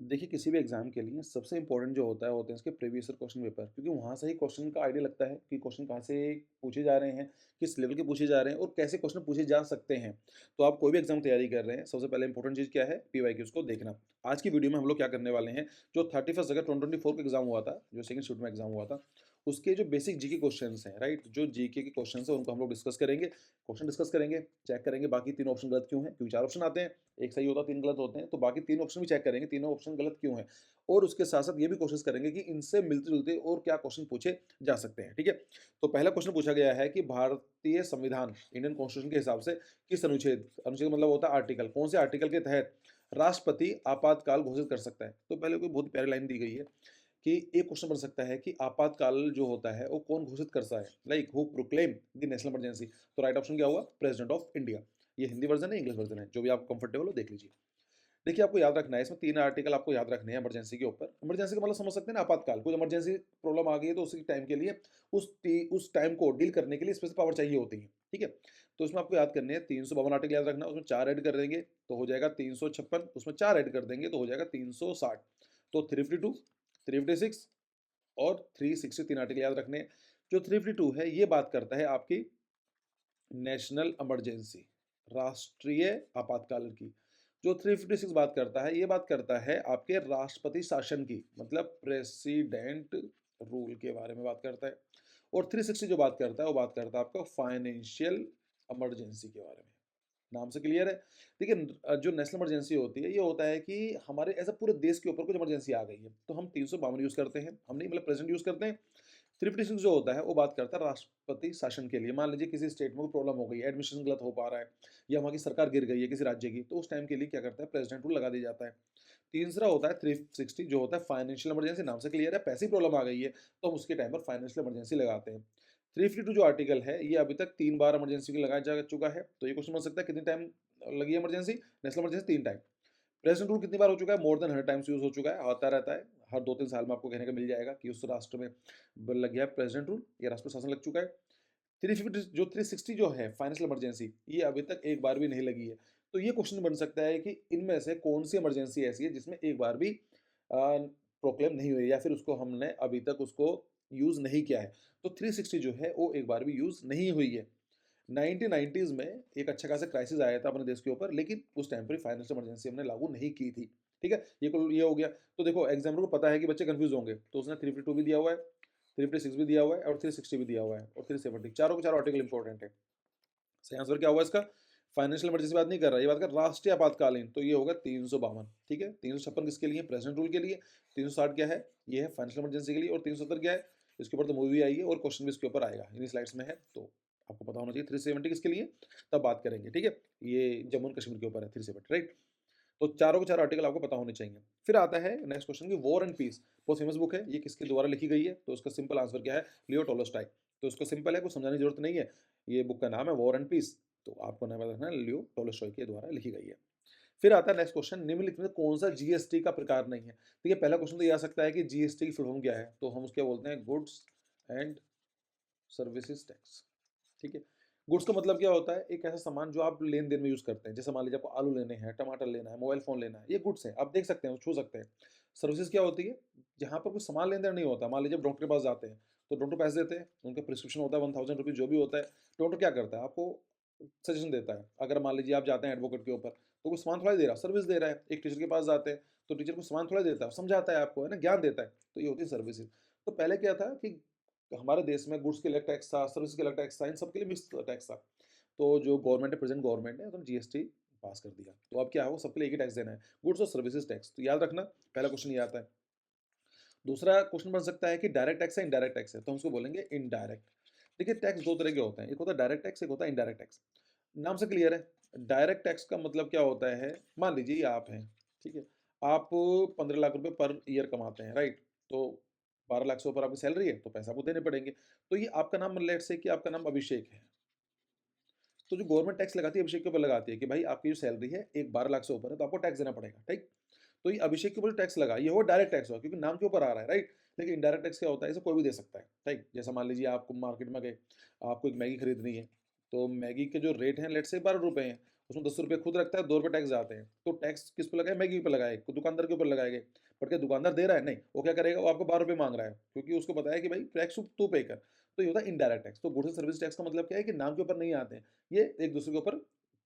देखिए, किसी भी एग्ज़ाम के लिए सबसे इम्पोर्टेंट जो होता है, होते हैं इसके प्रीवियस ईयर क्वेश्चन पेपर, क्योंकि वहाँ से ही क्वेश्चन का आइडिया लगता है कि क्वेश्चन कहाँ से पूछे जा रहे हैं, किस लेवल के पूछे जा रहे हैं और कैसे क्वेश्चन पूछे जा सकते हैं। तो आप कोई भी एग्ज़ाम तैयारी कर रहे हैं, सबसे पहले इम्पोर्टेंट चीज़ क्या है? पीवाईक्यूज़ को देखना। आज की वीडियो में हम लोग क्या करने वाले हैं, जो 31 अगस्त 2024 को एग्ज़ाम हुआ था, जो सेकंड शिफ्ट में एग्ज़ाम हुआ था, उसके जो बेसिक जीके क्वेश्चन्स हैं, राइट? जो जीके के क्वेश्चन्स हैं, उनको हम लोग डिस्कस करेंगे। क्वेश्चन डिस्कस करेंगे, चेक करेंगे बाकी 3 ऑप्शन गलत क्यों हैं, क्योंकि 4 ऑप्शन आते हैं, 1 सही होता है, 3 गलत होते हैं, तो बाकी 3 ऑप्शन भी चेक करेंगे, तीनों ऑप्शन गलत क्यों हैं। और उसके साथ-साथ ये भी कोशिश करेंगे कि इनसे मिलते-जुलते और क्या क्वेश्चन पूछे जा सकते हैं, ठीक है? तो पहला क्वेश्चन पूछा गया है कि भारतीय संविधान, इंडियन कॉन्स्टिट्यूशन के हिसाब से किस अनुच्छेद, अनुच्छेद मतलब होता है आर्टिकल, कौन से आर्टिकल के तहत राष्ट्रपति आपातकाल घोषित कर सकता है? तो पहले कोई बहुत प्यारी लाइन दी गई है कि एक क्वेश्चन बन सकता है कि आपातकाल जो होता है, वो कौन घोषित करता है? Like who proclaim the national emergency? तो राइट ऑप्शन क्या होगा? President of India. ये हिंदी वर्ज़न है, इंग्लिश वर्ज़न है, जो भी आपको कंफर्टेबल हो देख लीजिए। देखिए, आपको याद रखना है, इसमें 3 आर्टिकल आपको याद रखने हैं इमरजेंसी के ऊपर। इमरजेंसी का मतलब समझ सकते हैं ना आपातकाल, कोई इमरजेंसी प्रॉब्लम आ गई है तो उसी टाइम के लिए उस टाइम को डील करने के लिए स्पेशल पावर चाहिए होती है, ठीक है? तो इसमें आपको याद करने हैं 352 आर्टिकल याद रखना, उसमें 4 ऐड कर देंगे तो हो जाएगा 356, उसमें 4 ऐड कर देंगे तो हो जाएगा 360। तो 352, 356 और 360 3 आर्टिकल याद रखने हैं। जो 352 है ये बात करता है आपकी नेशनल इमरजेंसी, राष्ट्रीय आपातकाल की। जो 356 बात करता है, ये बात करता है आपके राष्ट्रपति शासन की, मतलब प्रेसिडेंट रूल के बारे में बात करता है। और 360 जो बात करता है, वो बात करता है आपका फाइनेंशियल इमरजेंसी के बारे में। नाम से क्लियर है? देखिए जो नेशनल इमरजेंसी होती है, ये होता है कि हमारे ऐसा पूरे देश के ऊपर कुछ इमरजेंसी आ गई है, तो हम 352 यूज़ करते हैं। हम नहीं मतलब प्रेज़ेंट यूज़ करते हैं। 356 जो होता है, वो बात करता है राष्ट्रपति शासन के लिए। मान लीजिए किसी स्टेट में कोई प्रॉब्लम हो गई है, एडमिशन गलत हो पा रहा है या वहाँ की सरकार गिर गई है किसी राज्य की, तो उस टाइम के लिए क्या करता है प्रेज़िडेंट रूल लगा दिया जाता है। तीसरा होता है 360 जो होता है फाइनेंशियल इमरजेंसी, नाम से क्लियर है, पैसे की प्रॉब्लम आ गई है, तो हम उसके टाइम पर फाइनेंशियल इमरजेंसी लगाते हैं। 352 जो आर्टिकल है, ये अभी तक 3 बार इमरजेंसी के लगाया जा चुका है। तो ये क्वेश्चन बन सकता है कितनी टाइम लगी है emergency? National emergency 3 time. Present rule कितनी बार हो चुका है? मोर देन 100 टाइम्स यूज़ हो चुका है, आता रहता है। हर 2-3 साल में आपको कहने को मिल जाएगा कि उस राष्ट्र में लग गया है प्रेज़ेंट रूल या राष्ट्रपति शासन लग चुका है। 350 जो 360 जो है फाइनेंशियल इमरजेंसी, ये अभी तक एक बार भी नहीं लगी है। तो ये क्वेश्चन बन सकता है कि इनमें से कौन-सी इमरजेंसी ऐसी है जिसमें एक बार भी प्रोक्लेम नहीं हुई है या फिर उसको हमने अभी तक उसको यूज़ नहीं किया है। तो 360 जो है वो एक बार भी यूज़ नहीं हुई है। 1990s में एक अच्छा खासा क्राइसिस आया था अपने देश के ऊपर, लेकिन उस टाइम पे फाइनेंशियल इमरजेंसी हमने लागू नहीं की थी। ठीक है? ये हो गया। तो देखो एग्ज़ामिनर को पता है कि बच्चे कन्फ्यूज़ होंगे, तो उसने 352 भी दिया हुआ है, 356 भी दिया हुआ है और 360 भी दिया हुआ है और 370 चारों के चारों आर्टिकल इंपॉर्टेंट है। सही आंसर क्या होगा इसका? फाइनेंशियल इमरजेंसी बात नहीं कर रहा, ये बात कर राष्ट्रीय आपातकालीन, तो ये होगा 352, ठीक है? 356 किसके लिए? प्रेज़ेंट रूल के लिए। 360 क्या है? ये है फाइनेंशियल इमरजेंसी के लिए और 370 क्या है? इसके ऊपर तो मूवी आई है और क्वेश्चन भी इसके ऊपर आएगा, इन्हीं स्लाइड्स में है, तो आपको पता होना चाहिए। 370 किसके लिए? तब बात करेंगे, ठीक है? ये जम्मू एंड कश्मीर के ऊपर है 370, राइट? तो चारों के चारों आर्टिकल आपको पता होने चाहिए। फिर आता है नेक्स्ट क्वेश्चन कि वॉर एंड पीस, बहुत फेमस बुक है, ये किसके द्वारा लिखी गई है? तो उसका सिंपल आंसर क्या है? Leo Tolstoy. तो उसको सिंपल है, कुछ समझाने की जरूरत नहीं है। ये बुक का नाम है वॉर एंड पीस, तो आपको नाम रखना है लियो टॉल्स्टॉय के द्वारा लिखी गई है। फिर आता है नेक्स्ट क्वेश्चन, निम्नलिखित में कौन सा जीएसटी का प्रकार नहीं है? देखिए पहला क्वेश्चन तो ये आ सकता है कि जीएसटी की फुल फॉर्म क्या है? तो हम उसके बोलते हैं गुड्स एंड सर्विसेज टैक्स, ठीक है? गुड्स का मतलब क्या होता है? एक ऐसा सामान जो आप लेन-देन में यूज़ करते हैं। जैसे मान लीजिए आपको आलू लेने हैं, टमाटर लेना है, मोबाइल फ़ोन लेना है, ये गुड्स हैं। आप देख सकते हैं, छू सकते हैं। सर्विसेज़ क्या होती है? जहाँ पर कोई सामान लेन-देन नहीं होता। मान लीजिए आप डॉक्टर के पास जाते हैं, तो डॉक्टर पैसे देते हैं, उनका प्रिस्क्रिप्शन होता है ₹1000 जो भी होता है। डॉक्टर क्या करता है? आपको सजेशन देता है। अगर मान लीजिए आप जाते हैं एडवोकेट के ऊपर, तो वो सामान थोड़ा ही दे रहा है, सर्विस दे रहा है। एक टीचर के पास जाते हैं, तो टीचर को सामान थोड़ा देता है, समझाता है आपको, है ना? ज्ञान देता है। तो ये होती है सर्विसेज़। तो पहले क्या था कि हमारे देश में गुड्स के अलग टैक्स था, सर्विस के अलग टैक्स था, इन सब के लिए मिक्स टैक्स था। तो जो गवर्नमेंट है, प्रेज़ेंट गवर्नमेंट ने तो जीएसटी पास कर दिया। तो अब क्या है, वो सबके लिए एक ही टैक्स देना है, गुड्स और सर्विसेज टैक्स। तो याद रखना, पहला क्वेश्चन ये आता है। दूसरा क्वेश्चन बन सकता है कि डायरेक्ट टैक्स है, इनडायरेक्ट टैक्स है, तो हम उसको बोलेंगे इनडायरेक्ट। देखिए टैक्स 2 तरह के होते हैं, एक होता है डायरेक्ट टैक्स, एक होता है इनडायरेक्ट टैक्स। नाम से क्लियर है, डायरेक्ट टैक्स का मतलब क्या होता है, मान लीजिए ये आप हैं, ठीक है? आप 15 लाख रुपए पर ईयर कमाते हैं, राइट? तो 12 लाख से ऊपर आपकी सैलरी है, तो पैसे आपको देने पड़ेंगे। तो ये आपका नाम, लेट्स से कि आपका नाम अभिषेक है। तो जो गवर्नमेंट टैक्स लगाती है अभिषेक के ऊपर लगाती है कि भाई आपकी जो सैलरी है एक 12 लाख से ऊपर है तो आपको टैक्स देना पड़ेगा, ठीक? तो ये अभिषेक के ऊपर टैक्स लगा, ये वो डायरेक्ट टैक्स हुआ क्योंकि नाम के ऊपर आ रहा है, राइट? लेकिन इनडायरेक्ट टैक्स क्या होता है, इसे कोई भी दे सकता है, राइट? जैसा मान लीजिए आप मार्केट में गए, आपको एक मैगी खरीदनी है, तो मैगी के जो रेट हैं लेट्स से ₹12 हैं उसमें ₹10 खुद रखता है, ₹2 टैक्स जाते हैं। तो टैक्स किस पे लगा है? मैगी पे लगा है, दुकानदार के ऊपर लगाएँगे। बट क्या दुकानदार दे रहा है? नहीं, वो क्या करेगा? वो आपको ₹12 माँग रहा है, क्योंकि उसको पता है कि भाई टैक्स तू पे कर। तो ये होता है इनडायरेक्ट टैक्स। तो गुड्स एंड सर्विस टैक्स का मतलब क्या है कि नाम के ऊपर नहीं आते हैं, ये एक-दूसरे के ऊपर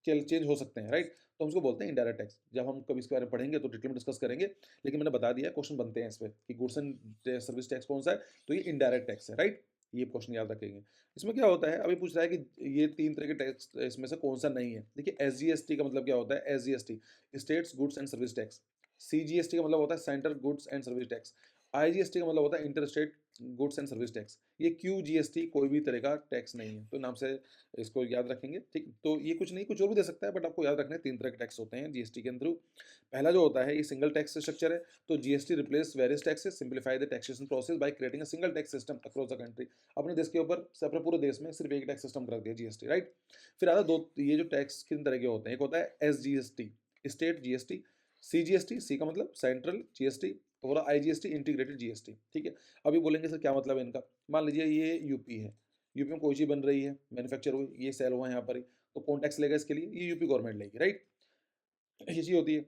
चेंज हो सकते हैं, राइट? तो हम उसको बोलते हैं इनडायरेक्ट टैक्स। जब हम कभी इसके बारे में पढ़ेंगे तो डिटेल में डिस्कस करेंगे, लेकिन मैंने बता दिया है, क्वेश्चन बनते हैं इस पे कि गुड्स एंड सर्विस टैक्स कौन-सा है? तो ये इनडायरेक्ट टैक्स है, राइट? ये क्वेश्चन याद रखेंगे। इसमें क्या होता है, अभी पूछ रहा है कि ये 3 तरह के टैक्स इसमें से कौन-सा नहीं है? देखिए, एसजीएसटी का मतलब क्या होता है? SGST states goods and service tax. CGST का मतलब होता है central goods and service tax. IGST का मतलब होता है inter state goods and service tax. ये क्यूजीएसटी कोई भी तरह का टैक्स नहीं है, तो नाम से इसको याद रखेंगे, ठीक? तो ये कुछ नहीं, कुछ और भी दे सकता है, बट आपको याद रखना है 3 तरह के टैक्स होते हैं जीएसटी के थ्रू। पहला जो होता है, ये सिंगल टैक्स स्ट्रक्चर है, तो GST replace various taxes, simplify the taxation process by creating a single tax system across the country. अपने देश के ऊपर से अपने पूरे देश में सिर्फ एक टैक्स सिस्टम कर दिया जीएसटी, राइट? फिर आता है दो, ये जो टैक्स किन तरह के होते हैं, एक होता है एसजीएसटी, स्टेट जीएसटी, सीजीएसटी, सी का मतलब सेंट्रल जीएसटी, और आईजीएसटी इंटीग्रेटेड जीएसटी, ठीक है? अभी बोलेंगे सर क्या मतलब है इनका? मान लीजिए ये यूपी है, यूपी में कोई चीज़ बन रही है, मैन्युफैक्चर हुई, ये सेल हुआ है यहाँ पर ही, तो कौन टैक्स लेगा इसके लिए? ये यूपी गवर्नमेंट लेगी, राइट? ये चीज़ होती है।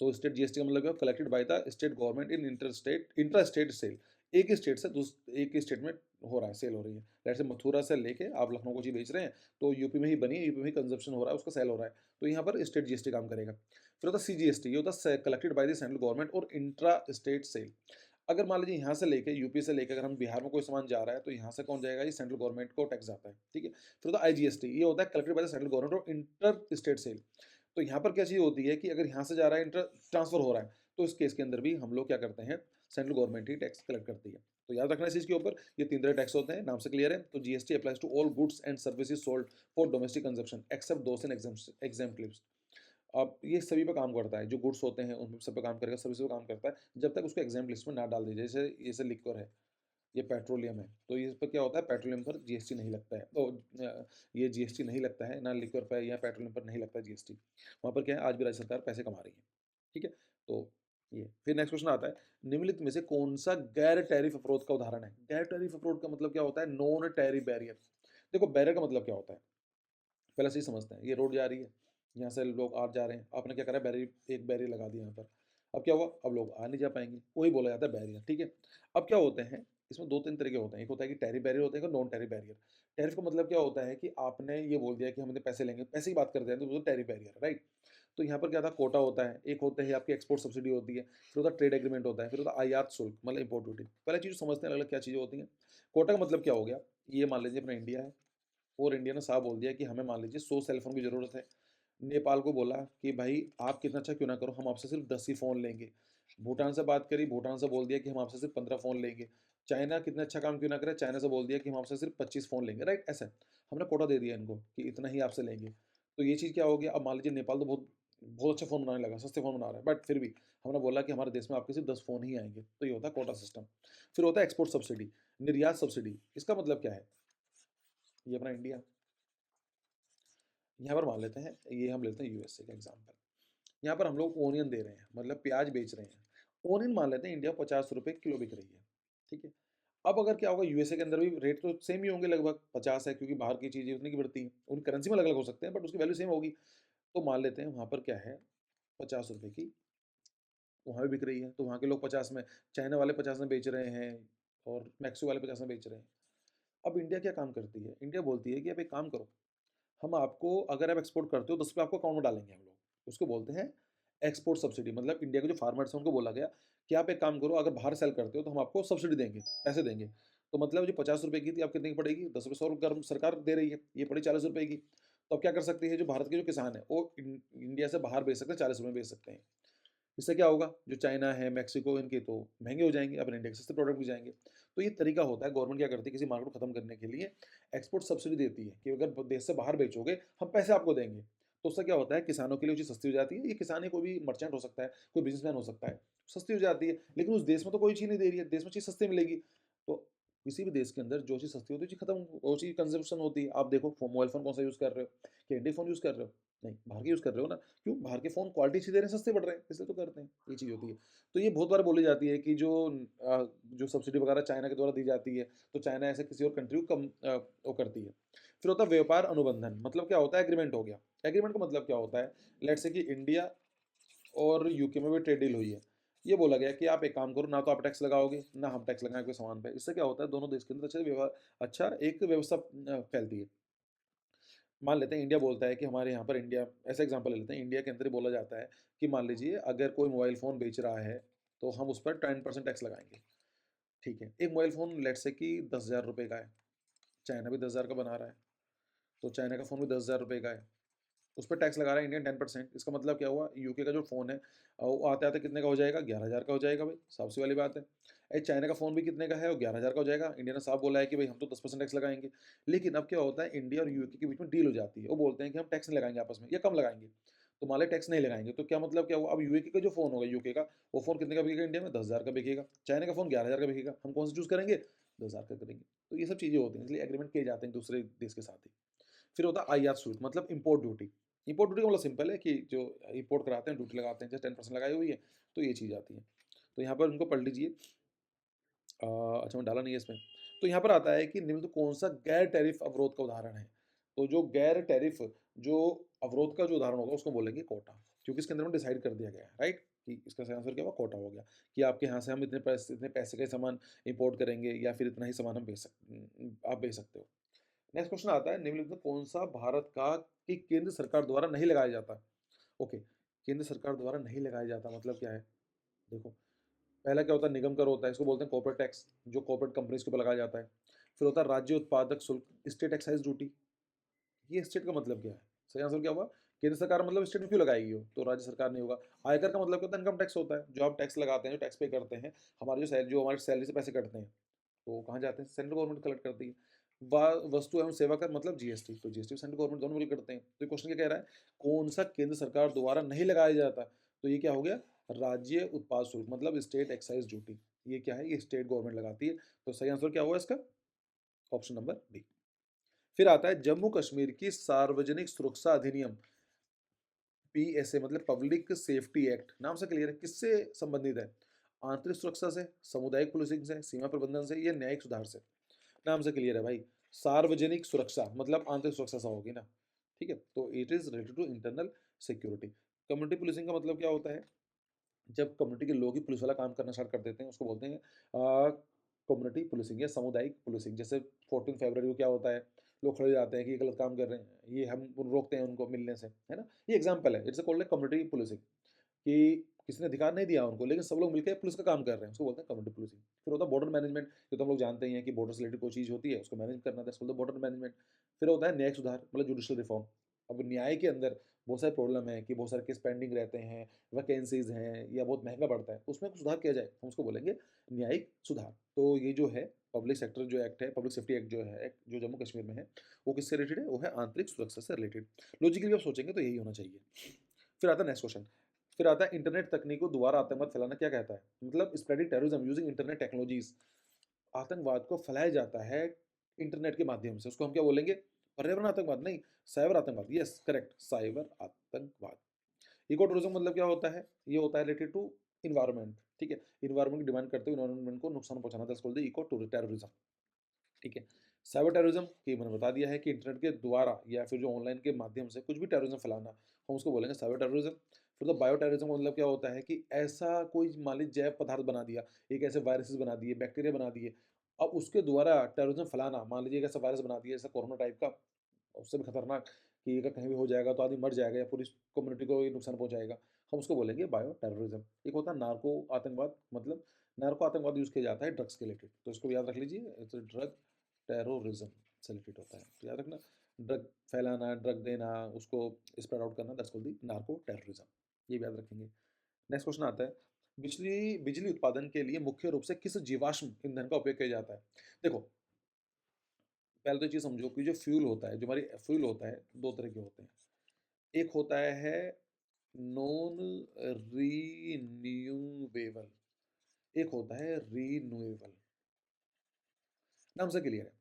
तो स्टेट जीएसटी का मतलब है collected by the state government in intra state sale. एक ही स्टेट से एक ही स्टेट में हो रहा है, सेल हो रही है। जैसे मथुरा से लेके आप लखनऊ को चीज़ बेच रहे हैं, तो यूपी में ही बनी है, यूपी में ही कंजप्शन हो रहा है, उसका सेल हो रहा है, तो यहाँ पर स्टेट जीएसटी काम करेगा। फिर होता है सीजीएसटी, ये होता है collected by the central government और इंट्रा स्टेट सेल। अगर मान लीजिए यहाँ से लेके यूपी से लेकर अगर हम बिहार में कोई सामान जा रहा है, तो यहाँ से कौन जाएगा? ये सेंट्रल गवर्नमेंट को टैक्स जाता है, ठीक है? फिर होता है आईजीएसटी, ये होता है collected by the central government और इंटर स्टेट सेल। तो यहाँ पर क्या चीज़ होती है कि अगर यहाँ से जा रहा है, ट्रांसफर हो रहा है, तो इस केस के अंदर भी हम लोग क्या करते हैं? सेंट्रल गवर्नमेंट ही टैक्स कलेक्ट करती है। तो याद रखना इस चीज़ के ऊपर, ये 3 तरह टैक्स होते हैं, नाम से क्लियर है। तो GST applies to all goods and services sold for domestic consumption except those and exempt. अब ये सभी पे काम करता है, जो गुड्स होते हैं उन सब पे काम करेगा, सर्विस पे काम करता है, जब तक उसको एग्जाम लिस्ट में ना डाल दीजिए। जैसे जैसे लिक्वर है, ये पेट्रोलियम है, तो इस पर क्या होता है? पेट्रोलियम पर जीएसटी नहीं लगता है। तो ये जीएसटी नहीं लगता है, ना लिक्वर पर या पेट्रोलियम पर नहीं लगता है जीएसटी। वहाँ पर क्या है, आज भी राज्य सरकार पैसे कमा रही है, ठीक है? तो ये फिर नेक्स्ट क्वेश्चन आता है, निम्नलिखित में से कौन सा गैर टैरिफ अवरोध का उदाहरण है? गैर टैरिफ अवरोध का मतलब क्या होता है? Non tariff barrier. देखो, बैरियर का मतलब क्या होता है, पहले से ही समझते हैं। ये रोड जा रही है, यहाँ से लोग आ जा रहे हैं, आपने क्या करा, बैरियर, एक बैरियर लगा दिया यहाँ पर। अब क्या हुआ? अब लोग आ नहीं जा पाएँगे, वही बोला जाता है बैरियर, ठीक है? अब क्या होते हैं, इसमें 2-3 तरह के होते हैं। एक होता है कि टैरिफ बैरियर होता है, एक नॉन टैरिफ बैरियर। टैरिफ का मतलब क्या होता है कि आपने ये बोल दिया कि हम इतने पैसे लेंगे, पैसे की बात करते हैं, तो वो टैरिफ बैरियर है, राइट? तो यहाँ पर क्या था, कोटा होता है, एक होता है आपकी एक्सपोर्ट सब्सिडी होती है, फिर होता है ट्रेड एग्रीमेंट होता है, फिर होता है आयात शुल्क मतलब इम्पोर्ट ड्यूटी। पहले चीज़ समझते हैं अलग-अलग क्या चीज़ें होती हैं। कोटा का मतलब क्या हो गया, ये मान लीजिए अपना इंडिया है, और इंडिया ने साफ बोल दिया कि हमें मान लीजिए 100 सेल फ़ोन की ज़रूरत है। नेपाल को बोला कि भाई आप कितना अच्छा क्यों ना करो, हम आपसे सिर्फ़ 10 ही फ़ोन लेंगे। भूटान से बात करी, भूटान से बोल दिया कि हम आपसे सिर्फ़ 15 फ़ोन लेंगे। चाइना कितना अच्छा काम क्यों ना करे, चाइना से बोल दिया कि हम आपसे सिर्फ़ 25 फ़ोन लेंगे, राइट? ऐसा हमने कोटा दे दिया इनको कि इतना ही आपसे लेंगे। तो ये चीज़ क्या हो गया, अब मान लीजिए नेपाल तो बहुत बहुत अच्छा फ़ोन बनाने लगा, सस्ते फ़ोन बना रहा है, बट फिर भी हमने बोला कि हमारे देश में आपके सिर्फ़ 10 फ़ोन ही आएँगे, तो ये होता है कोटा सिस्टम। फिर होता है एक्सपोर्ट सब्सिडी, निर्यात सब्सिडी। इसका मतलब क्या है? ये अपना इंडिया, यहाँ पर मान लेते हैं, ये हम लेते हैं यूएसए का एग्जांपल। यहाँ पर हम लोग ओनियन दे रहे हैं, मतलब प्याज बेच रहे हैं। ओनियन मान लेते हैं इंडिया ₹50 किलो बिक रही है, ठीक है? अब अगर क्या होगा, यूएसए के अंदर भी रेट तो सेम ही होंगे लगभग, 50 है, क्योंकि बाहर की चीज़ें उतनी की बढ़ती हैं। उनकी करेंसी में अलग-अलग हो सकते हैं, बट उसकी वैल्यू सेम होगी। तो मान लेते हैं वहाँ पर क्या है, ₹50 की वहाँ भी बिक रही है, तो वहाँ के लोग 50 में, चाइना वाले 50 में बेच रहे हैं, और मैक्सिको वाले 50 में बेच रहे हैं। अब इंडिया क्या काम करती है? इंडिया बोलती है कि आप एक काम करो, हम आपको, अगर आप एक्सपोर्ट करते हो, 10 रुपए आपको अकाउंट में डालेंगे हम लोग। उसको बोलते हैं एक्सपोर्ट सब्सिडी। मतलब इंडिया के जो फार्मर्स हैं उनको बोला गया कि आप एक काम करो, अगर बाहर सेल करते हो तो हम आपको सब्सिडी देंगे, पैसे देंगे। तो मतलब जो ₹50 की थी, अब कितने की पड़ेगी? ₹10 100 सरकार दे रही है, ये पड़ी ₹40 की। तो अब क्या कर सकती है, जो भारत के जो किसान हैं, वो इंडिया से बाहर बेच सकते हैं, ₹40 में बेच सकते हैं। इससे क्या होगा, जो चाइना है, मेक्सिको, इनके तो महँगे हो जाएँगे, अपने इंडिया के सस्ते प्रोडक्ट भी जाएँगे। तो ये तरीका होता है, गवर्नमेंट क्या करती है, किसी मार्केट को खत्म करने के लिए एक्सपोर्ट सब्सिडी देती है कि अगर देश से बाहर बेचोगे, हम पैसे आपको देंगे। तो उससे क्या होता है, किसानों के लिए वो चीज़ सस्ती हो जाती है। ये किसान, ये कोई भी मर्चेंट हो सकता है, कोई बिज़नेसमैन हो सकता है, सस्ती हो जाती है। लेकिन उस देश में तो कोई चीज़ नहीं दे रही है, देश में चीज़ सस्ती मिलेगी। तो किसी भी देश के अंदर जो चीज़ सस्ती होती है, वो चीज़ खत्म वो चीज़ कंज़म्पशन होती है। आप देखो मोबाइल फ़ोन कौन-सा यूज़ कर रहे हो? क्या इंडियन फ़ोन यूज़ कर रहे हो? नहीं, बाहर के यूज़ कर रहे हो ना। क्यों? बाहर के फ़ोन क्वालिटी अच्छी दे रहे हैं, सस्ते पड़ रहे हैं, इसलिए तो करते हैं, ये चीज़ होती है। तो ये बहुत बार बोली जाती है कि जो सब्सिडी वगैरह चाइना के द्वारा दी जाती है, तो चाइना ऐसे किसी और कंट्री को कम वो करती है। फिर होता है व्यापार अनुबंधन, मतलब क्या होता है? एग्रीमेंट हो गया। एग्रीमेंट का मतलब क्या होता है? लेट्स से कि इंडिया और यूके में भी ट्रेड डील हुई है। ये बोला गया है कि आप एक काम करो, ना तो आप टैक्स लगाओगे, ना हम टैक्स लगाएँगे कोई सामान पे। इससे क्या होता है, दोनों देश के अंदर अच्छा एक व्यवस्था फैलती है। मान लेते हैं इंडिया बोलता है कि हमारे यहाँ पर इंडिया ऐसा एग्ज़ाम्पल ले लेते हैं, इंडिया के अंदर ही बोला जाता है कि मान लीजिए अगर कोई मोबाइल फ़ोन बेच रहा है, तो हम उस पर 10% टैक्स लगाएँगे, ठीक है। एक मोबाइल फ़ोन लेट्स से कि ₹10,000 का है, चाइना भी 10,000 का बना रहा है, तो चाइना का फ़ोन भी ₹10,000 का है। उस पे टैक्स लगा रहा है इंडियन 10%। इसका मतलब क्या हुआ, यूके का जो फ़ोन है वो आते-आते कितने का हो जाएगा? 11,000 का हो जाएगा भाई, साफ-सी वाली बात है। चाइना का फ़ोन भी कितने का है? वो 11,000 का हो जाएगा। इंडिया ने साफ बोला है कि भई हम तो 10% टैक्स लगाएँगे। लेकिन अब क्या होता है, इंडिया और यूके के बीच में डील हो जाती है। वो बोलते हैं कि हम टैक्स नहीं लगाएँगे आपस में या कम लगाएँगे। तो मान लें टैक्स नहीं लगाएँगे, तो क्या मतलब क्या हुआ? अब यूके का जो फ़ोन होगा यूके का, वो फ़ोन कितने का बिकेगा इंडिया में? 10,000 का बिकेगा। चाइना का फ़ोन 11,000 का बिकेगा। हम कौन सा चूज़ करेंगे? 10,000 का करेंगे। तो ये सब चीज़ें होती हैं, इसलिए एग्रीमेंट किए जाते हैं दूसरे देश के साथ ही। फिर होता है आयात शुल्क, मतलब इम्पोर्ट ड्यूटी। इम्पोर्ट ड्यूटी का मतलब सिंपल है कि जो इम्पोर्ट कराते हैं ड्यूटी लगाते हैं, जैसे 10% लगाई हुई है, तो ये चीज़ आती है। तो यहाँ पर उनको पढ़ लीजिए। अच्छा मैंने डाला नहीं है इसमें। तो यहाँ पर आता है कि निम्न कौन-सा गैर टैरिफ अवरोध का उदाहरण है? तो जो गैर टैरिफ जो अवरोध का जो उदाहरण होगा उसको बोलेंगे कोटा, क्योंकि इसके अंदर में डिसाइड कर दिया गया है, राइट? कि इसका सही आंसर क्या हुआ? कोटा हो गया, कि आपके यहाँ से हम इतने पैसे का सामान इम्पोर्ट करेंगे या फिर इतना ही सामान हम आप बेच सकते हो। नेक्स्ट क्वेश्चन आता है, निम्नलिखित में कौन-सा भारत का कि केंद्र सरकार द्वारा नहीं लगाया जाता? ओके, केंद्र सरकार द्वारा नहीं लगाया जाता मतलब क्या है? देखो, पहला क्या होता है, निगम कर होता है, इसको बोलते हैं कॉर्पोरेट टैक्स, जो कॉर्पोरेट कंपनीज़ के ऊपर लगाया जाता है। फिर होता है राज्य उत्पादक शुल्क, स्टेट एक्साइज़ ड्यूटी। ये स्टेट का मतलब क्या है? सही आंसर क्या होगा? केंद्र सरकार मतलब स्टेट में क्यों लगाएगी वो? तो राज्य सरकार नहीं होगा। आयकर का मतलब क्या होता है? इनकम टैक्स होता है, जो आप टैक्स लगाते हैं, जो टैक्स पे करते हैं, हमारी जो हमारी सैलरी से पैसे कटते हैं। तो कहाँ जाते हैं? सेंट्रल गवर्नमेंट कलेक्ट करती है। वा वस्तु एवं सेवा कर मतलब जीएसटी, तो जीएसटी सेंट्रल गवर्नमेंट दोनों मिलकर करते हैं। तो ये क्वेश्चन क्या कह रहा है? कौन-सा केंद्र सरकार द्वारा नहीं लगाया जाता? तो ये क्या हो गया? राज्य उत्पाद शुल्क मतलब स्टेट एक्साइज़ ड्यूटी। ये क्या है? ये स्टेट गवर्नमेंट लगाती है। तो सही आंसर क्या होगा इसका? Option number D. फिर आता है जम्मू कश्मीर की सार्वजनिक सुरक्षा अधिनियम, पीएसए मतलब पब्लिक सेफ्टी एक्ट, नाम से क्लियर है, किससे संबंधित है? आंतरिक सुरक्षा से, सामुदायिक पुलिसिंग से, सीमा प्रबंधन से या न्यायिक सुधार से? नाम से क्लियर है भाई। सार्वजनिक सुरक्षा मतलब आंतरिक सुरक्षा से होगी ना, ठीक है? तो it is related to internal security. Community policing का मतलब क्या होता है? जब कम्युनिटी के लोग ही पुलिस वाला काम करना स्टार्ट कर देते हैं, उसको बोलते हैं कम्युनिटी पुलिसिंग या सामुदायिक पुलिसिंग। जैसे 14 फरवरी को क्या होता है, लोग खड़े हो जाते हैं कि ये गलत काम कर रहे हैं, ये हम रोकते हैं उनको मिलने से, है ना? ये एग्ज़ाम्पल है, it's called like community policing, कि किसी ने अधिकार नहीं दिया उनको, लेकिन सब लोग मिलके पुलिस का काम कर रहे हैं, उसको बोलते हैं कम्युनिटी पुलिसिंग। फिर होता है बॉर्डर मैनेजमेंट, ये तो हम लोग जानते ही हैं कि बॉर्डर से रिलेटेड कोई चीज़ होती है, उसको मैनेज करना, that's called the border management. फिर होता है न्यायिक सुधार मतलब जुडिशियल रिफॉर्म। अब न्याय के अंदर बहुत सारे प्रॉब्लम है कि बहुत सारे केस पेंडिंग रहते हैं, वैकेंसीज़ हैं या बहुत महँगा पड़ता है, उसमें कुछ सुधार किया जाए, हम उसको बोलेंगे न्यायिक सुधार। तो ये जो है पब्लिक सेक्टर जो एक्ट है, पब्लिक सेफ्टी एक्ट जो है, जो जम्मू कश्मीर में है, वो किससे रिलेटेड है? वो है आंतरिक सुरक्षा से रिलेटेड। लॉजिकली आप सोचेंगे तो यही होना चाहिए। फिर आता है नेक्स्ट क्वेश्चन, फिर आता है इंटरनेट तकनीक को दोबारा आतंकवाद फैलाना क्या कहता है? मतलब spreading terrorism using internet technologies, आतंकवाद को फैलाया जाता है इंटरनेट के माध्यम से, उसको हम क्या बोलेंगे? पर्यावरण आतंकवाद नहीं, साइबर आतंकवाद, यस करेक्ट, साइबर आतंकवाद। इको टूरिज्म मतलब क्या होता है? ये होता है रिलेटेड टू एनवायरनमेंट, ठीक है? एनवायरनमेंट की डिमांड करते हुए एनवायरनमेंट को नुकसान पहुँचाना, that's called the eco terrorism. ठीक है। साइबर टेररिज्म ये मैंने बता दिया है कि इंटरनेट के द्वारा या फिर जो ऑनलाइन के माध्यम से कुछ भी टेररिज्म फैलाना, हम उसको बोलेंगे साइबर टेररिज्म। फिर तो बायो टेररिज्म का मतलब क्या होता है कि ऐसा कोई मान लीजिए जैव पदार्थ बना दिया, एक ऐसे वायरसेस बना दिए, बैक्टीरिया बना दिए, अब उसके द्वारा टेररिज्म फैलाना, मान लीजिए एक ऐसा वायरस बना दिया जैसे कोरोना टाइप का, उससे भी खतरनाक कि अगर कहीं भी हो जाएगा तो आदमी मर जाएगा या पूरी कम्युनिटी को ये नुकसान पहुंचाएगा, हम उसको बोलेंगे बायो टेररिज्म। एक होता है नार्को आतंकवाद, मतलब नार्को आतंकवाद यूज़ किया जाता है ड्रग्स के रिलेटेड, तो इसको याद रख लीजिए, ड्रग टेररिज्म से रिलेटेड होता है, तो याद रखना, ड्रग फैलाना, ड्रग देना, उसको स्प्रेड आउट करना, that's called the narco terrorism, ये भी याद रखेंगे। नेक्स्ट क्वेश्चन आता है, बिजली बिजली उत्पादन के लिए मुख्य रूप से किस जीवाश्म ईंधन का उपयोग किया जाता है? देखो, पहले तो ये चीज़ समझो कि जो फ्यूल होता है, जो हमारी फ्यूल होता है, 2 तरह के होते हैं। एक होता है नॉन रिन्यूएबल, एक होता है रिन्यूएबल। नाम से क्लियर है।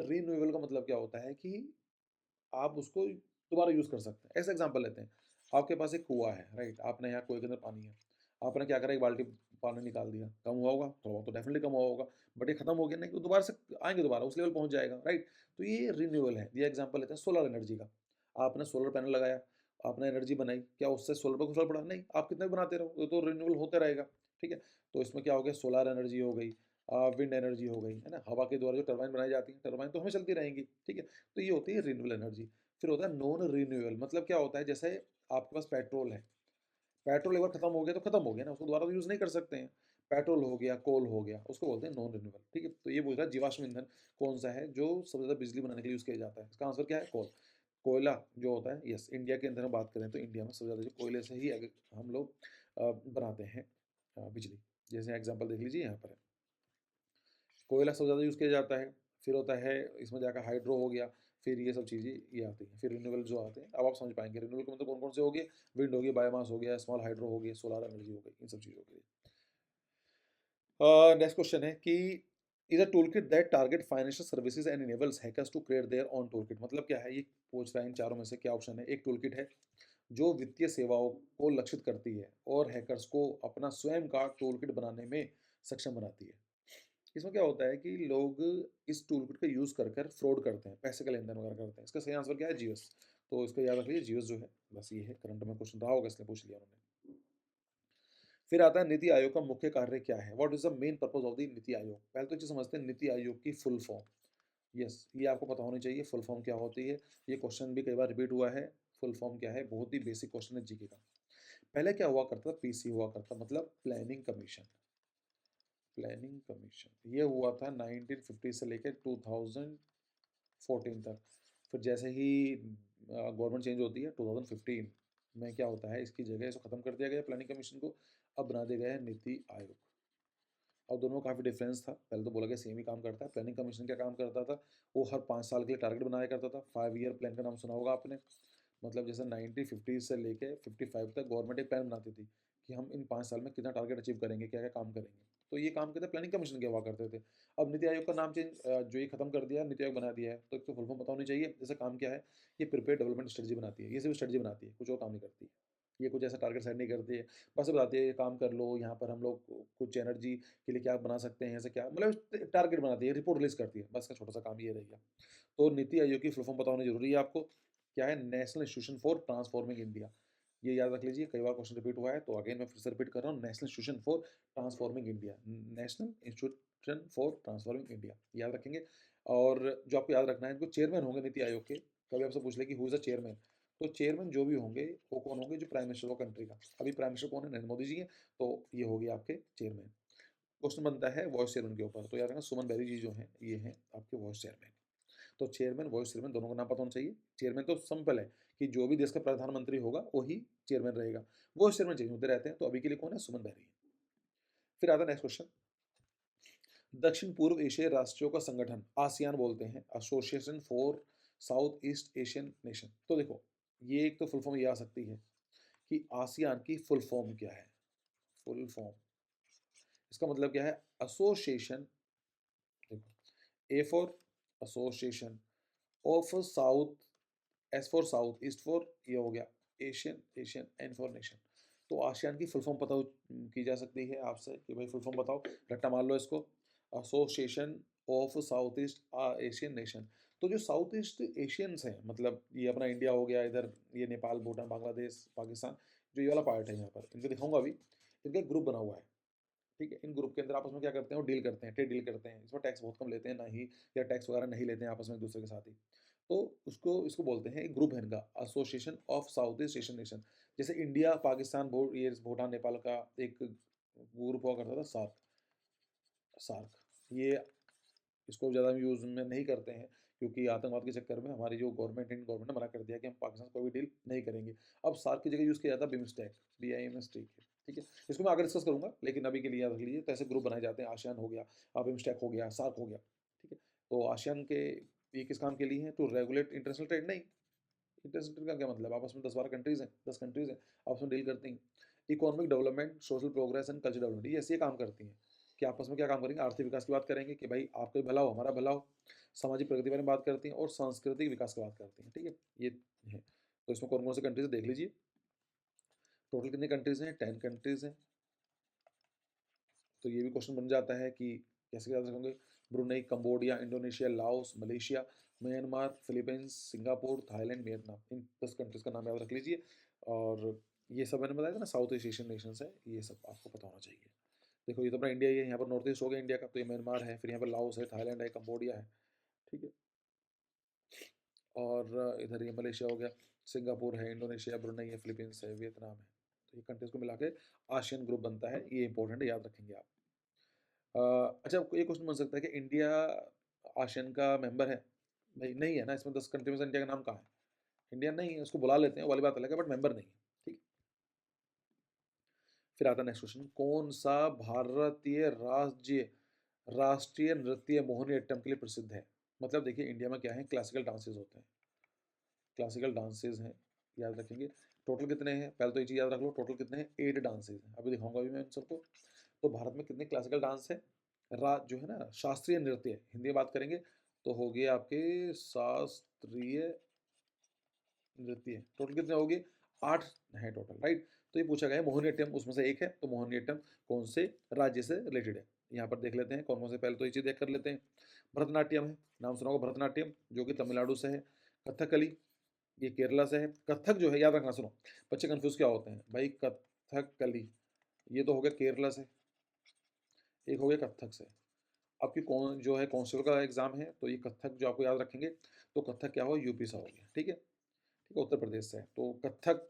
रीन्यूएबल का मतलब क्या होता है कि आप उसको दोबारा यूज़ कर सकते हैं। ऐसा एग्ज़ाम्पल लेते हैं, आपके पास एक कुआँ है, राइट? आपने यहाँ कुएँ के अंदर पानी है। आपने क्या करा, 1 बाल्टी पानी निकाल दिया, कम हुआ होगा? थोड़ा बहुत तो डेफ़िनिटली कम हुआ होगा, बट ये खत्म हो गया नहीं, तो दोबारा से आएँगे दोबारा, उस लेवल पहुँच जाएगा, राइट? तो ये रिन्यूएबल है। ये एग्ज़ाम्पल लेते हैं सोलर एनर्जी का। आपने सोलर पैनल लगाया, आपने एनर्जी बनाई, क्या उससे सोलर पे कुछ फ़र्क पड़ा? नहीं, आप कितना भी बनाते रहो, वो तो रिन्यूएबल होता रहेगा, ठीक है? तो इसमें क्या हो गया, सोलर एनर्जी हो गई, विंड एनर्जी हो गई, है ना? हवा के द्वारा जो टरबाइन बनाई जाती है, टरबाइन तो हमें चलती रहेंगी, ठीक है? तो ये होती है रिन्यूएबल एनर्जी। फिर होता है नॉन रिन्यूएबल, मतलब क्या होता है, जैसे आपके पास पेट्रोल है, पेट्रोल एक बार खत्म हो गया तो खत्म हो गया ना, उसको दोबारा तो यूज़ नहीं कर सकते हैं। पेट्रोल हो गया, कोल हो गया, उसको बोलते हैं नॉन रिन्यूएबल, ठीक है? तो ये पूछ रहा है जीवाश्म ईंधन कौन-सा है जो सबसे ज़्यादा बिजली बनाने के लिए यूज़ किया जाता है? इसका आंसर क्या है? कोल। कोयला जो होता है, यस, इंडिया के अंदर हम बात करें तो इंडिया में सबसे ज़्यादा जो कोयले से ही हम लोग बनाते हैं बिजली। जैसे एग्ज़ाम्पल देख लीजिए यहाँ पर है। कोयला सबसे ज़्यादा यूज़ किया जाता है, फिर होता है इसमें जाकर हाइड्रो हो गया, फिर ये सब चीज़ें ये आती हैं, फिर रिन्यूएबल जो आते हैं, अब आप समझ पाएँगे रिन्यूएबल का मतलब कौन-कौन से हो गए, विंड हो गई, बायोमास हो गया, स्मॉल हाइड्रो हो गई, सोलर एनर्जी हो गई, इन सब चीज़ों के लिए। नेक्स्ट क्वेश्चन है कि is a toolkit that target financial services and enables hackers to create their own toolkit, मतलब क्या है, ये पूछ रहा है इन चारों में से क्या ऑप्शन है। एक टूलकिट है जो वित्तीय सेवाओं को लक्षित करती है और हैकर्स को अपना स्वयं का टूलकिट बनाने में सक्षम बनाती है। इसमें क्या होता है कि लोग इस टूलकिट का यूज़ कर कर फ्रॉड करते हैं, पैसे का लेन-देन वगैरह करते हैं। इसका सही आंसर क्या है? जीएस। तो इसको याद रख लीजिए, जीएस जो है, बस ये है, करंट में क्वेश्चन रहा होगा इसलिए पूछ लिया उन्होंने। फिर आता है नीति आयोग का मुख्य कार्य क्या है? What is the main purpose of the NITI Aayog? पहले तो चीज़ समझते हैं नीति आयोग की फुल फॉर्म। यस, ये आपको पता होनी चाहिए फुल फॉर्म क्या होती है। ये क्वेश्चन भी कई बार रिपीट हुआ है। फुल फॉर्म क्या है? बहुत ही बेसिक क्वेश्चन है जीके का। पहले क्या हुआ करता था? पीसी हुआ करता, मतलब प्लानिंग कमीशन। प्लानिंग कमीशन ये हुआ था 1950 से लेकर 2014 तक। फिर जैसे ही गवर्नमेंट चेंज होती है 2015 में क्या होता है, इसकी जगह इसको खत्म कर दिया गया प्लानिंग कमीशन को, अब बना दिया गया है नीति आयोग। और दोनों में काफ़ी डिफरेंस था। पहले तो बोला गया सेम ही काम करता है। प्लानिंग कमीशन क्या काम करता था, वो हर 5 साल के लिए टारगेट बनाया करता था। 5 ईयर प्लान का नाम सुना होगा आपने। मतलब जैसे 1950 से लेके 55 तक गवर्नमेंट एक प्लान बनाती थी कि हम इन 5 साल में कितना टारगेट अचीव करेंगे, क्या-क्या काम करेंगे। तो ये काम कहते हैं प्लानिंग कमीशन के हुआ करते थे। अब नीति आयोग का नाम जो ये खत्म कर दिया, नीति आयोग बना दिया है। तो एक तो फुल फॉर्म पता होनी चाहिए। जैसे काम क्या है, ये प्रिपेयर डेवलपमेंट स्ट्रेटजी बनाती है। ये सिर्फ स्ट्रेटजी बनाती है, कुछ और काम नहीं करती। ये कुछ ऐसा टारगेट सेट नहीं करती है। बस ये बताती है ये काम कर लो, यहाँ पर हम लोग कुछ एनर्जी के लिए क्या बना सकते हैं, ऐसे क्या मतलब टारगेट बनाती है, रिपोर्ट रिलीज़ करती है। बस का छोटा-सा काम ये रह गया। तो नीति आयोग की फुल फॉर्म पता होनी ज़रूरी है आपको। क्या है? National institution for transforming India. ये याद रख लीजिए, कई बार क्वेश्चन रिपीट हुआ है, तो अगेन मैं फिर से रिपीट कर रहा हूँ, national institution for transforming India. National institution for transforming India, याद रखेंगे। और जो आपको याद रखना है, इनको चेयरमैन होंगे नीति आयोग के। कभी आपसे पूछ ले कि हु इज़ द चेयरमैन? तो चेयरमैन जो भी होंगे, वो कौन होंगे? जो प्राइम मिनिस्टर ऑफ कंट्री का। अभी प्राइम मिनिस्टर कौन है? नरेंद्र मोदी जी हैं, तो ये हो गए आपके चेयरमैन। क्वेश्चन बनता है वॉइस चेयरमैन के ऊपर, तो याद रखना सुमन बेरी जी जो हैं, ये हैं आपके वॉइस चेयरमैन। तो चेयरमैन, वाइस चेयरमैन दोनों का नाम पता होना चाहिए। चेयरमैन तो सिंपल है कि जो भी देश का प्रधानमंत्री होगा, वही चेयरमैन रहेगा। वाइस चेयरमैन चेंज होते रहते हैं, तो अभी के लिए कौन है? सुमन बहरी। फिर आता है नेक्स्ट क्वेश्चन। दक्षिण पूर्व एशियाई राष्ट्रों का संगठन आसियान बोलते हैं, association for south east Asian nation. तो देखो, ये एक तो फुल फॉर्म ये आ सकती है कि आसियान की फुल फॉर्म क्या है? फुल फॉर्म, इसका मतलब क्या है? एसोसिएशन, देखो, A for association of south, S for south, east for ये हो गया Asian, Asian, N for nation. तो आसियान की फुल फॉर्म पता की जा सकती है आपसे कि भाई फुल फॉर्म बताओ, रट्टा मार लो इसको। Association of south east Asian nation. तो जो साउथ ईस्ट एशियंस हैं, मतलब ये अपना इंडिया हो गया, इधर ये नेपाल, भूटान, बांग्लादेश, पाकिस्तान, जो ये वाला पार्ट है यहाँ पर, इनको दिखाऊंगा अभी। इनका एक ग्रुप बना हुआ है, ठीक है? इन ग्रुप के अंदर आपस में क्या करते हैं, वो डील करते हैं, ट्रेड डील करते हैं। इसमें टैक्स बहुत कम लेते हैं, ना ही या टैक्स वगैरह नहीं लेते हैं आपस में एक दूसरे के साथ ही। तो उसको इसको बोलते हैं, एक ग्रुप है इनका, association of south east Asian nation. जैसे इंडिया, पाकिस्तान, ये भूटान, नेपाल का एक ग्रुप हुआ करता था, सार्क। सार्क, ये इसको ज़्यादा यूज़ में नहीं करते हैं, क्योंकि आतंकवाद के चक्कर में हमारी जो गवर्नमेंट है, गवर्नमेंट ने मना कर दिया कि हम पाकिस्तान से कोई भी डील नहीं करेंगे। अब सार्क की जगह यूज़ किया जाता है बिमस्टेक, BIMSTEC, ठीक है? इसको मैं आगे डिस्कस करूँगा, लेकिन अभी के लिए याद रख लीजिए। तो ऐसे ग्रुप बनाए जाते हैं, आसियान हो गया, बिमस्टेक हो गया, सार्क हो गया, ठीक है? तो आसियान के ये किस काम के लिए हैं? To regulate international trade. नहीं, इंटरनेशनल ट्रेड का क्या मतलब? आपस में 10-12 कंट्रीज़ हैं, 10 कंट्रीज़ हैं, आपस में डील करती हैं। Economic development, social progress and cultural development, ये ऐसे काम करती हैं। कि आपस में क्या काम करेंगे, आर्थिक विकास की बात करेंगे कि भाई आपका भी भला हो, हमारा भला हो, सामाजिक प्रगति के बारे में बात करती हैं और सांस्कृतिक विकास की बात करती हैं, ठीक है? ये है। तो इसमें कौन-कौन सी कंट्रीज़ है देख लीजिए। टोटल कितनी कंट्रीज़ हैं? 10 कंट्रीज़ हैं। तो ये भी क्वेश्चन बन जाता है कि कैसे याद रखोगे? Brunei, Cambodia, Indonesia, Laos, Malaysia, Myanmar, Philippines, Singapore, Thailand, Vietnam, इन 10 कंट्रीज़ का नाम याद रख लीजिए। और ये सब मैंने बताया था ना, साउथ ईस्ट एशियन नेशंस है, ये सब आपको पता होना चाहिए। देखो ये तो अपना इंडिया ही है, यहाँ पर नॉर्थ ईस्ट हो गया इंडिया का, तो ये म्यांमार है, फिर यहाँ पर लाओस है, थाईलैंड है, कंबोडिया है, ठीक है? और इधर ये मलेशिया हो गया, सिंगापुर है, इंडोनेशिया, ब्रुनेई है, फिलीपींस है, वियतनाम है। तो ये कंट्रीज़ को मिला के आसियान ग्रुप बनता है, ये इंपॉर्टेंट है, याद रखेंगे आप। अ, अच्छा, ये क्वेश्चन बन सकता है कि इंडिया आसियान का मेंबर है? नहीं, नहीं है ना, इसमें 10 कंट्री में से इंडिया का नाम कहाँ है? इंडिया नहीं है, उसको बुला लेते हैं, वो वाली बात अलग है, बट मेंबर नहीं है, ठीक है? फिर आता है नेक्स्ट क्वेश्चन, कौन सा भारतीय राष्ट्रीय नृत्य मोहिनीअट्टम के लिए प्रसिद्ध है? मतलब देखिए इंडिया में क्या है, क्लासिकल डांसेस होते हैं, क्लासिकल डांसेस हैं, याद रखेंगे। टोटल कितने हैं? पहले तो ये चीज़ याद रख लो, टोटल कितने हैं? 8 डांसेस हैं, अभी दिखाऊंगा अभी मैं इन सबको। तो भारत में कितने क्लासिकल डांस है? जो है ना शास्त्रीय नृत्य, हिंदी में बात करेंगे तो हो गए आपके शास्त्रीय नृत्य, टोटल कितने हो गए? 8 है टोटल, राइट? तो ये पूछा गया है मोहिनीअट्टम उसमें से एक है, तो मोहिनीअट्टम कौन से राज्य से रिलेटेड है? यहाँ पर देख लेते हैं कौन कौन से, पहले तो ये चीज़ देख कर लेते हैं। भरतनाट्यम है, नाम सुना होगा भरतनाट्यम, जो कि तमिलनाडु से है। कथकली, ये केरला से है। कथक जो है, याद रखना, सुनो, बच्चे कंफ्यूज क्या होते हैं भाई, कथकली ये तो हो गया केरला से, एक हो गया कथक से। आपकी कौन जो है कांस्टेबल का एग्जाम है, तो ये कथक जो आपको याद रखेंगे, तो कथक क्या हो, यूपी से हो गया, ठीक है? ठीक है, उत्तर प्रदेश से है, तो कथक,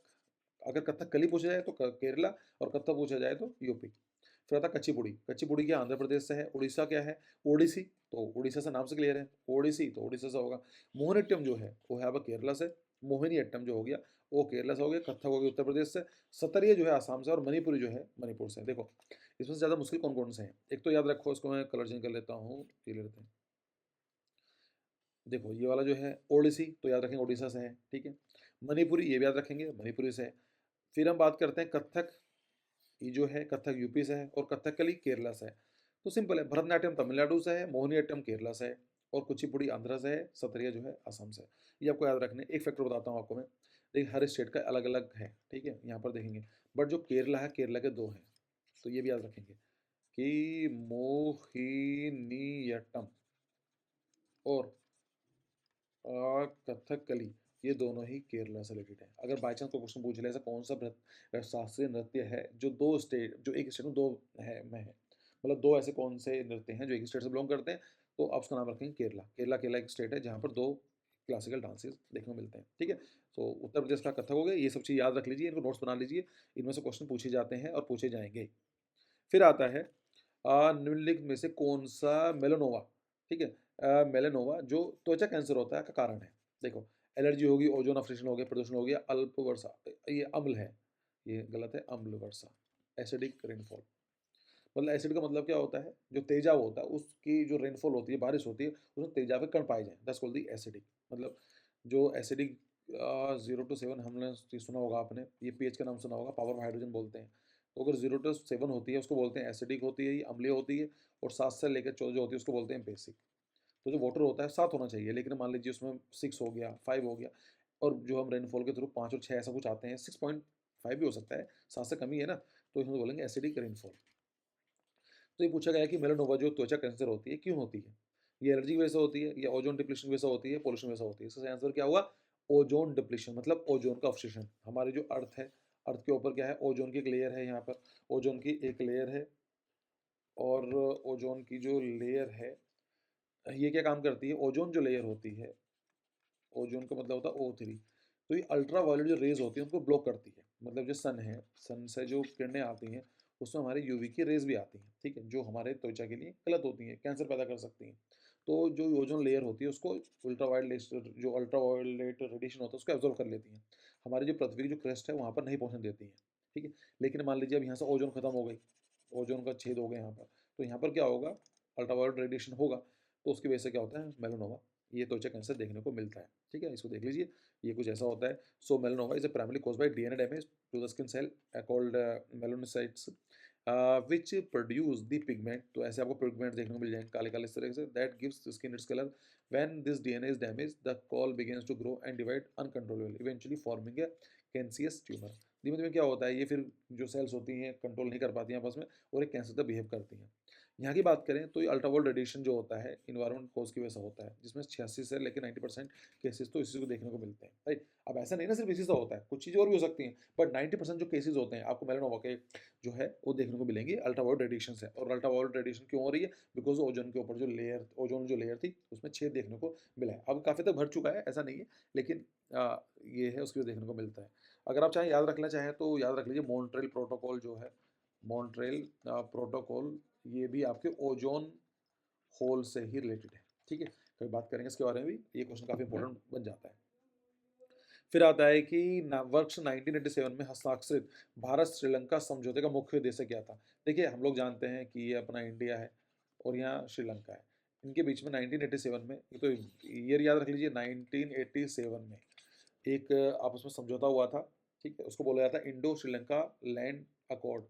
अगर कथकली पूछा जाए तो केरला, और कथक पूछा जाए तो यूपी। फिर आता कच्चीपुड़ी, कच्चीपुड़ी क्या आंध्र प्रदेश से है। उड़ीसा क्या है, ओडिसी, तो उड़ीसा से नाम से क्लियर है, ओडिसी तो उड़ीसा से होगा। मोहिनीअट्टम जो है वो है आपका केरला से, मोहिनीअट्टम जो हो गया वो केरला से हो गया, कथक हो गया उत्तर प्रदेश से, सतरिया जो है आसाम से, और मणिपुरी जो है मणिपुर से। देखो इसमें से ज़्यादा मुश्किल कौन कौन से हैं, एक तो याद रखो, इसको मैं कलर चेंज कर लेता हूँ, ये ले लेते हैं। देखो ये वाला जो है ओडिसी, तो याद रखेंगे उड़ीसा से है, ठीक है? मणिपुरी, ये भी याद रखेंगे मणिपुरी से है। फिर हम बात करते हैं कथक, ये जो है कथक यूपी से है, और कथकली केरला से है। तो सिंपल है, भरतनाट्यम तमिलनाडु से है, मोहिनीअट्टम केरला से है, और कुचिपुड़ी आंध्र से है, सतरिया जो है असम से है। ये आपको याद रखने। एक फैक्टर बताता हूँ आपको मैं, देखिए हर स्टेट का अलग अलग है, ठीक है? यहाँ पर देखेंगे, बट जो केरला है, केरला के दो हैं, तो ये भी याद रखेंगे कि मोहिनीअट्टम और कथकली, ये दोनों ही केरला से रिलेटेड है। अगर बाई चांस कोई क्वेश्चन पूछ ले ऐसा कौन सा शास्त्रीय नृत्य है जो दो स्टेट, जो एक स्टेट में दो है में है, मतलब दो ऐसे कौन से नृत्य हैं जो एक स्टेट से बिलोंग करते हैं, तो आप उसका नाम रखेंगे केरला। केरला केरला एक स्टेट है जहाँ पर दो क्लासिकल डांसेस देखने को मिलते हैं, ठीक है? तो उत्तर प्रदेश का कथक हो गया, ये सब चीज़ याद रख लीजिए, इनको नोट्स बना लीजिए, इनमें से क्वेश्चन पूछे जाते हैं और पूछे जाएंगे। फिर आता है निम्नलिखित में से कौन सा मेलानोवा, ठीक है? मेलानोवा जो त्वचा कैंसर होता है का कारण है। देखो एलर्जी होगी, ओजोन ऑक्सीडेशन हो गया, प्रदूषण हो गया, अल्प वर्षा, ये अम्ल है, ये गलत है, अम्ल वर्षा, एसिडिक रेनफॉल। मतलब एसिड का मतलब क्या होता है, जो तेजाब होता है उसकी जो रेनफॉल होती है, बारिश होती है, उसमें तेजाब के कण पाए जाए, दस बोल दी एसिडिक। मतलब जो एसिडिक 0 to 7 हमने सुना होगा आपने, ये पीएच का नाम सुना होगा, पावर ऑफ हाइड्रोजन बोलते हैं। तो अगर 0 to 7 होती है उसको बोलते हैं एसिडिक होती है, ये अम्लीय होती है। और 7 से लेकर 14 जो होती है उसको बोलते हैं बेसिक। तो जो वाटर होता है 7 होना चाहिए, लेकिन मान लीजिए उसमें 6 हो गया, 5 हो गया, और जो हम रेनफॉल के थ्रू 5 और 6 ऐसा कुछ आते हैं, 6.5 भी हो सकता है, 7 से कम ही है ना, तो इसमें बोलेंगे एसिडिक रेनफॉल। तो ये पूछा गया है कि मेलानोवा जो त्वचा कैंसर होती है क्यों होती है? ये एलर्जी की वजह से होती है, या ओजोन डिप्लीशन की वजह से होती है, पोल्यूशन की वजह से होती है? इसका सही आंसर क्या हुआ? ओजोन डिप्लीशन, मतलब ओजोन का अवशोषण। हमारी जो अर्थ है, अर्थ के ऊपर क्या है, ओजोन की एक लेयर है, यहाँ पर ओजोन की एक लेयर है, और ओजोन की जो लेयर है, ये क्या काम करती है, ओजोन जो लेयर होती है, ओजोन का मतलब होता है O3, तो ये अल्ट्रा वायलेट जो रेज होती है उनको ब्लॉक करती है। मतलब जो सन है, सन से जो किरणें आती हैं उसमें हमारे यूवी की रेज भी आती हैं, ठीक है? जो हमारे त्वचा के लिए गलत होती हैं, कैंसर पैदा कर सकती हैं। तो जो ओजोन लेयर होती है उसको अल्ट्रा वायलेट रेडिएशन होता है उसको एब्जॉर्व कर लेती है, हमारी जो पृथ्वी की जो क्रस्ट है वहाँ पर नहीं पहुँचने देती है, ठीक है? लेकिन मान लीजिए अब यहाँ से ओजोन खत्म हो गई, ओजोन का छेद हो गया यहाँ पर, तो यहाँ पर क्या होगा, अल्ट्रा वायलेट रेडिएशन होगा, तो उसकी वजह से क्या होता है, मेलानोमा, ये त्वचा कैंसर देखने को मिलता है, ठीक है? इसको देख लीजिए, ये कुछ ऐसा होता है। So melanoma is primarily caused by DNA damage to the skin cell called melanocytes, which produce the pigment, तो ऐसे आपको पिगमेंट देखने को मिल जाएंगे काले काले इस तरह से, that gives skin its colour. When this DNA is damage the call begins to grow and divide uncontrollable eventually forming a cancerous tumour. धीमे धीमे क्या होता है, ये फिर जो सेल्स होती हैं कंट्रोल नहीं कर पाती हैं आपस में और एक कैंसर तक बिहेव करती हैं। यहाँ की बात करें तो ये अल्ट्रावायलेट रेडिएशन जो होता है इन्वायरमेंट कोज की वजह से होता है, जिसमें 86 से लेकर 90% केसेस तो इसी को देखने को मिलते हैं, राइट। अब ऐसा नहीं ना सिर्फ इसी से होता है, कुछ चीज़ें और भी हो सकती हैं, बट 90% जो केसेस होते हैं आपको मेलानोमा के जो है वो देखने को मिलेंगे अल्ट्रावायलेट रेडिएशन से। और अल्ट्रावायलेट रेडिएशन क्यों हो रही है? बिकॉज ओजोन के ऊपर जो लेयर, ओजोन जो लेयर थी उसमें छेद देखने को मिला है। अब काफ़ी तक भर चुका है, ऐसा नहीं है, लेकिन ये है उसकी वजह देखने को मिलता है। अगर आप चाहें याद रखना चाहें तो याद रख लीजिए मॉन्ट्रियल प्रोटोकॉल जो है, मॉन्ट्रियल प्रोटोकॉल, ये भी आपके ओजोन होल से ही रिलेटेड है, ठीक है। कभी बात करेंगे इसके बारे में भी, ये क्वेश्चन काफ़ी इंपॉर्टेंट बन जाता है। फिर आता है कि वर्ष 1987 में हस्ताक्षरित भारत श्रीलंका समझौते का मुख्य उद्देश्य क्या था? देखिए हम लोग जानते हैं कि ये अपना इंडिया है और यहाँ श्रीलंका है। इनके बीच में 1987 में, ये तो ईयर याद रख लीजिए, 1987 में एक आपस में समझौता हुआ था, ठीक है। उसको बोला जाता है Indo Sri Lanka land accord.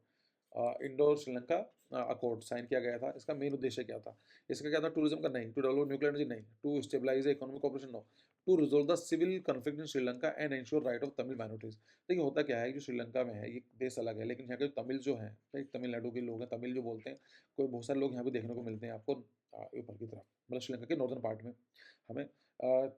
Indo Sri Lanka accord sign किया गया था। इसका मेन उद्देश्य क्या था? इसका क्या था? टूरिज्म का नहीं, टू डेवलप न्यूक्लियर एनर्जी नहीं, to stabilise economic cooperation no, to resolve the civil conflict in Sri Lanka and ensure right of Tamil minorities. देखिए होता क्या है, जो श्रीलंका में है ये देश अलग है, लेकिन यहाँ के जो तमिल जो हैं, राइट, तमिलनाडु के लोग हैं, तमिल जो बोलते हैं, कोई बहुत सारे लोग यहाँ पे देखने को मिलते हैं आपको ऊपर की तरफ, मतलब श्रीलंका के नॉर्दर्न पार्ट में हमें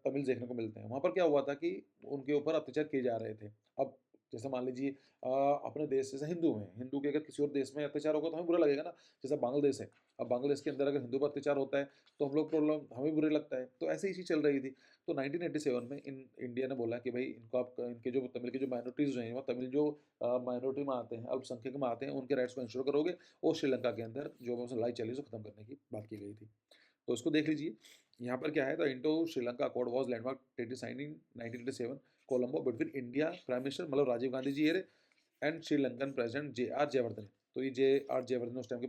तमिल देखने को मिलते हैं। वहाँ पर क्या हुआ था कि उनके ऊपर अत्याचार किए जा रहे थे। अब जैसे मान लीजिए अपने देश जैसे हिंदू हैं, हिंदू के अगर किसी और देश में अत्याचार होगा तो हमें बुरा लगेगा ना। जैसे बांग्लादेश है, अब बांग्लादेश के अंदर अगर हिंदू पर अत्याचार होता है तो हम लोग प्रॉब्लम, हमें बुरे लगता है। तो ऐसे ही चीज़ चल रही थी। तो 1987 में इंडिया ने बोला कि भाई इनको आप, इनके जो तमिल की जो माइनॉरिटीज़ हैं, वो तमिल जो माइनॉरिटी में आते हैं, अल्पसंख्यक में आते हैं, उनके राइट्स को इंश्योर करोगे, और श्रीलंका के अंदर जो लड़ाई चली उसको खत्म करने की बात की गई थी। तो इसको देख लीजिए। यहाँ पर क्या है, the Indo Sri Lanka accord was landmark treaty sign in 1987 Colombo between India prime minister, मतलब राजीव गांधी जी है, and Sri Lankan president J R Jayewardene. तो ये जे आर जयवर्धन उस टाइम के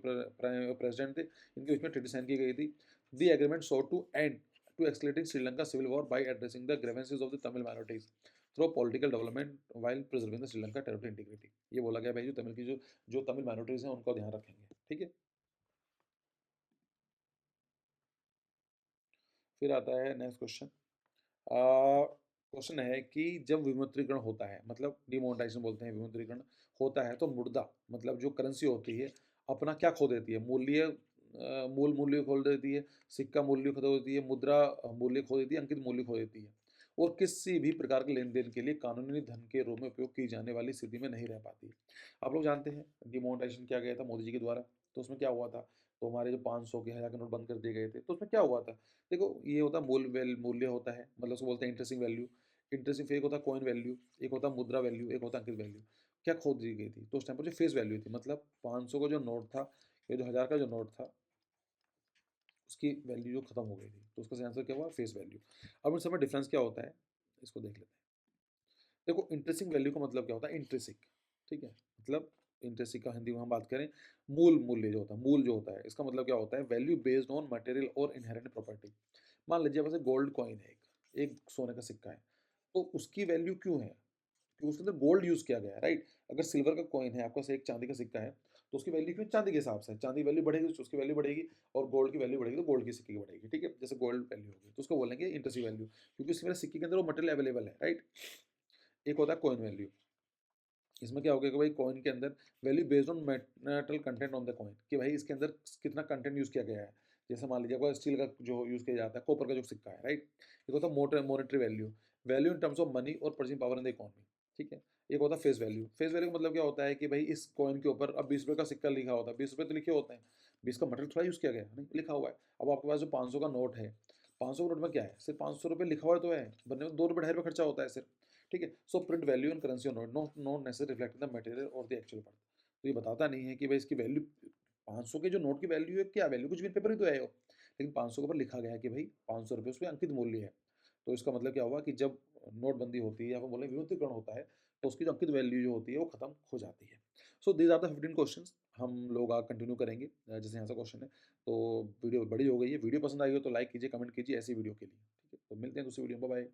प्रेसिडेंट थे, इनके बीच में ट्रीटी साइन की गई थी। The agreement sought to end to escalating Sri Lanka civil war by addressing the grievances of the Tamil minorities through political development while preserving the Sri Lanka territory integrity. ये बोला गया भाई जो तमिल की जो तमिल माइनॉरिटीज हैं उनका ध्यान रखेंगे, ठीक है। फिर आता है नेक्स्ट क्वेश्चन। क्वेश्चन है कि जब विमुद्रीकरण होता है, मतलब डिमोनेटाइजेशन बोलते हैं, विमुद्रीकरण होता है तो मुद्रा, मतलब जो करेंसी होती है, अपना क्या खो देती है? मूल्य, मूल मूल्य खो देती है, सिक्का मूल्य खो देती है, मुद्रा मूल्य खो देती है, अंकित मूल्य खो देती है, और किसी भी प्रकार के लेन देन के लिए कानूनी धन के रूप में उपयोग की जाने वाली स्थिति में नहीं रह पाती। आप लोग जानते हैं डिमोनेटाइजेशन किया गया था मोदी जी के द्वारा, तो उसमें क्या हुआ था? तो हमारे जो 500 के 1000 के नोट बंद कर दिए गए थे, तो उसमें क्या हुआ था? देखो ये होता है मूल्य होता है, मतलब उसको बोलते हैं इंटरेस्टिंग वैल्यू। इंटरेस्टिंग, फिर एक होता है कॉइन वैल्यू, एक होता है मुद्रा वैल्यू, एक होता है अंकित वैल्यू। क्या खो दी गई थी? तो उस टाइम पर जो फेस वैल्यू थी, मतलब 500 का जो नोट था, ये जो 1000 का जो नोट था, उसकी वैल्यू जो खत्म हो गई थी, तो उसका सही आंसर क्या हुआ? Face value. अब इन सब में डिफरेंस क्या होता है, इसको देख लेते हैं। देखो इंटरेस्टिंग वैल्यू का मतलब क्या होता है? इंट्रिंसिक, ठीक है। मतलब इंट्रिंसिक का हिंदी में हम बात करें, मूल मूल्य जो होता है, मूल जो होता है, इसका मतलब क्या होता है? वैल्यू बेस्ड ऑन मटेरियल और इनहेरेंट प्रॉपर्टी। मान लीजिए वैसे गोल्ड कॉइन है, एक एक सोने का सिक्का है, तो उसकी वैल्यू क्यों है? क्योंकि उसके अंदर गोल्ड यूज़ किया गया है, राइट। अगर सिल्वर का कॉइन है, आपके पास एक चांदी का सिक्का है, तो उसकी वैल्यू क्यों? चांदी के हिसाब से, चांदी वैल्यू बढ़ेगी तो उसकी वैल्यू बढ़ेगी, और गोल्ड की वैल्यू बढ़ेगी तो गोल्ड की सिक्के की बढ़ेगी, ठीक है। जैसे गोल्ड वैल्यू होगी तो उसको बोलेंगे इंटरेंसिक वैल्यू, क्योंकि उसके मेरे सिक्के के अंदर वो मटेरियल अवेलेबल है, राइट। एक होता है कॉइन वैल्यू। इसमें क्या हो गया कि भाई कॉइन के अंदर value based on metal content on the coin, कि भाई इसके अंदर कितना कंटेंट यूज़ किया गया है। जैसे मान लीजिए आपका स्टील का जो यूज़ किया जाता है, कॉपर का जो सिक्का है, राइट। एक होता है monetary value, value in terms of money और purchasing power in the economy, ठीक है। एक होता है फेस वैल्यू। फेस वैल्यू का मतलब क्या होता है कि भाई इस कॉइन के ऊपर अब 20 रुपये का सिक्का लिखा होता है, 20 रुपये तो लिखे होते हैं, 20 का मटेरियल थोड़ा यूज़ किया गया है, नहीं लिखा हुआ है। अब आपके पास जो 500 का नोट है, 500 के नोट में क्या है? सिर्फ 500 रुपये लिखा हुआ तो है, बनने में 2 रुपये 2.5 रुपये खर्चा होता है सिर्फ, ठीक है। So print value and currency on note not necessary reflecting the material और द एक्चुअल वर्थ। तो ये बताता नहीं है कि भाई इसकी वैल्यू, 500 के जो नोट की वैल्यू है, क्या वैल्यू, कुछ भी पेपर ही तो है वो, लेकिन 500 के ऊपर लिखा गया है कि भाई 500 रुपये उसमें अंकित मूल्य है। तो इसका मतलब क्या हुआ कि जब नोटबंदी होती है या फिर बोले विमुद्रीकरण होता है, तो उसकी जो अंकित वैल्यू जो होती है वो खत्म हो जाती है। So these are the 15 questions. हम लोग आगे कंटिन्यू करेंगे, जैसे यहाँ से क्वेश्चन है। तो वीडियो बड़ी हो गई है, वीडियो पसंद आई हो तो लाइक कीजिए, कमेंट कीजिए ऐसी वीडियो के लिए, ठीक है। तो मिलते हैं दूसरी वीडियो में, बाय।